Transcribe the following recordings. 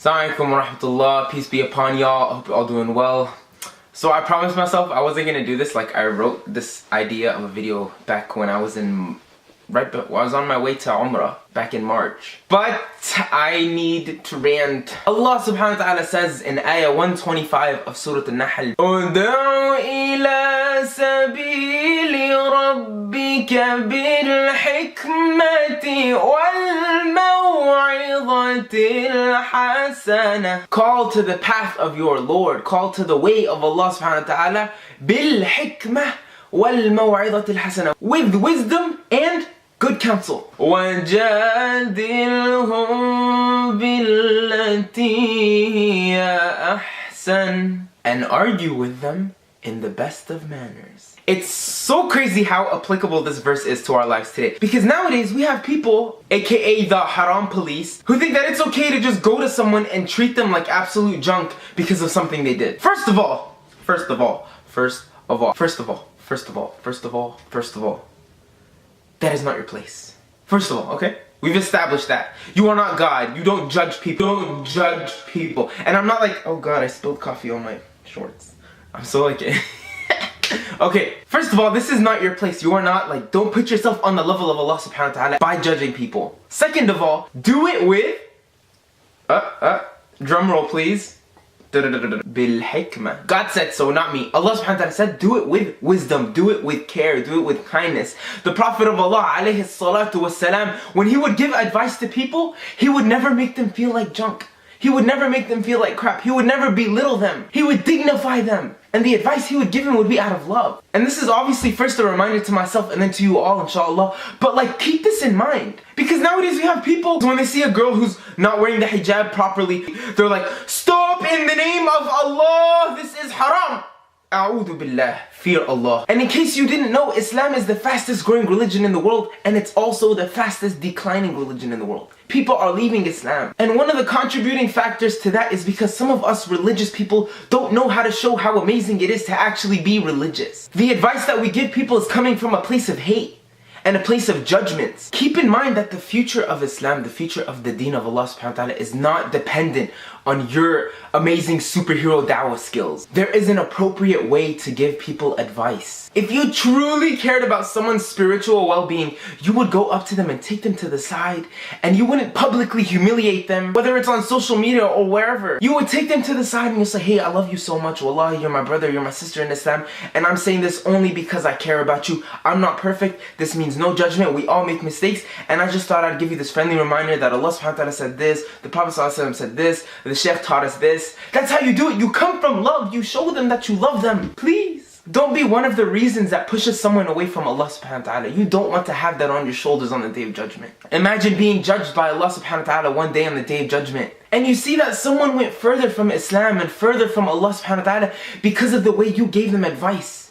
Assalamualaikum warahmatullah, peace be upon y'all. I hope you're all doing well. So I promised myself I wasn't gonna do this. Like, I wrote this idea of a video back when I was on my way to Umrah back in March. But I need to rant. Allah subhanahu wa ta'ala says in ayah 125 of surat Nahl, Ud'u ila sabili rabbika bil hikmati wal maw'izati al hasana. Call to the path of your Lord, call to the way of Allah subhanahu wa ta'ala bil hikmah wal maw'izati al hasana, with wisdom and good counsel. وَجَادِلْهُمْ بِالَّتِي هِيَ أَحْسَنُ, and argue with them in the best of manners. It's so crazy how applicable this verse is to our lives today. Because nowadays we have people, aka the haram police, who think that it's okay to just go to someone and treat them like absolute junk because of something they did. First of all, that is not your place. First of all, okay? We've established that. You are not God. You don't judge people. Don't judge people. And I'm not like, oh God, I spilled coffee on my shorts. I'm so like okay, first of all, this is not your place. You are not like, don't put yourself on the level of Allah subhanahu wa ta'ala by judging people. Second of all, do it with, drum roll please, bil hikmah. God said so, not me. Allah subhanahu wa ta'ala said, do it with wisdom, do it with care, do it with kindness. The Prophet of Allah alayhi salatu was salam, when he would give advice to people, he would never make them feel like junk. He would never make them feel like crap. He would never belittle them. He would dignify them. And the advice he would give them would be out of love. And this is obviously first a reminder to myself and then to you all, inshallah. But like, keep this in mind. Because nowadays we have people, when they see a girl who's not wearing the hijab properly, they're like, stop in the name of Allah, this is haram. A'udhu billah, fear Allah. And in case you didn't know, Islam is the fastest growing religion in the world, and it's also the fastest declining religion in the world. People are leaving Islam. And one of the contributing factors to that is because some of us religious people don't know how to show how amazing it is to actually be religious. The advice that we give people is coming from a place of hate and a place of judgments. Keep in mind that the future of Islam, the future of the deen of Allah subhanahu wa ta'ala is not dependent on your amazing superhero dawah skills. There is an appropriate way to give people advice. If you truly cared about someone's spiritual well-being, you would go up to them and take them to the side, and you wouldn't publicly humiliate them, whether it's on social media or wherever. You would take them to the side and you'll say, hey, I love you so much, wallahi, you're my brother, you're my sister in Islam, and I'm saying this only because I care about you. I'm not perfect, this means no judgment, we all make mistakes, and I just thought I'd give you this friendly reminder that Allah subhanahu wa ta'ala said this, the Prophet sallallahu alaihi wasallam said this, the Sheikh taught us this. That's how you do it. You come from love. You show them that you love them. Please. Don't be one of the reasons that pushes someone away from Allah subhanahu wa ta'ala. You don't want to have that on your shoulders on the day of judgment. Imagine being judged by Allah subhanahu wa ta'ala one day on the day of judgment. And you see that someone went further from Islam and further from Allah subhanahu wa ta'ala because of the way you gave them advice.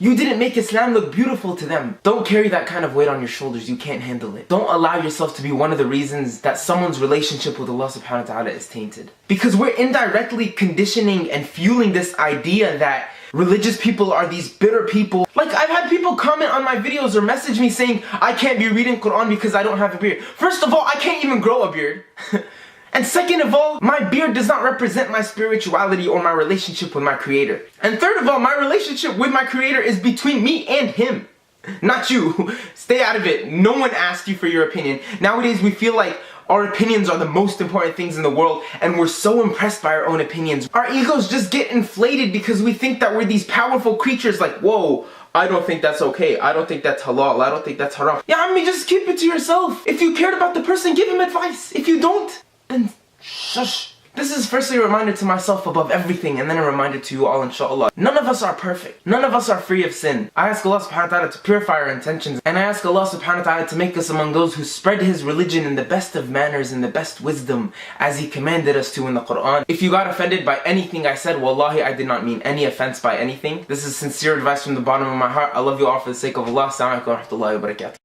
You didn't make Islam look beautiful to them. Don't carry that kind of weight on your shoulders. You can't handle it. Don't allow yourself to be one of the reasons that someone's relationship with Allah subhanahu wa ta'ala is tainted. Because we're indirectly conditioning and fueling this idea that religious people are these bitter people. Like, I've had people comment on my videos or message me saying, I can't be reading Quran because I don't have a beard. First of all, I can't even grow a beard. And second of all, my beard does not represent my spirituality or my relationship with my Creator. And third of all, my relationship with my Creator is between me and Him, not you. Stay out of it. No one asked you for your opinion. Nowadays we feel like our opinions are the most important things in the world, and we're so impressed by our own opinions. Our egos just get inflated because we think that we're these powerful creatures like, whoa, I don't think that's okay. I don't think that's halal. I don't think that's haram. Yeah, I mean, just keep it to yourself. If you cared about the person, give him advice. If you don't, then shush. This is firstly a reminder to myself above everything, and then a reminder to you all, inshallah. None of us are perfect. None of us are free of sin. I ask Allah subhanahu wa ta'ala to purify our intentions, and I ask Allah subhanahu wa ta'ala to make us among those who spread His religion in the best of manners and the best wisdom, as He commanded us to in the Quran. If you got offended by anything I said, wallahi, I did not mean any offense by anything. This is sincere advice from the bottom of my heart. I love you all for the sake of Allah. Assalamu alaikum wa rahmatullahi wa barakatuh.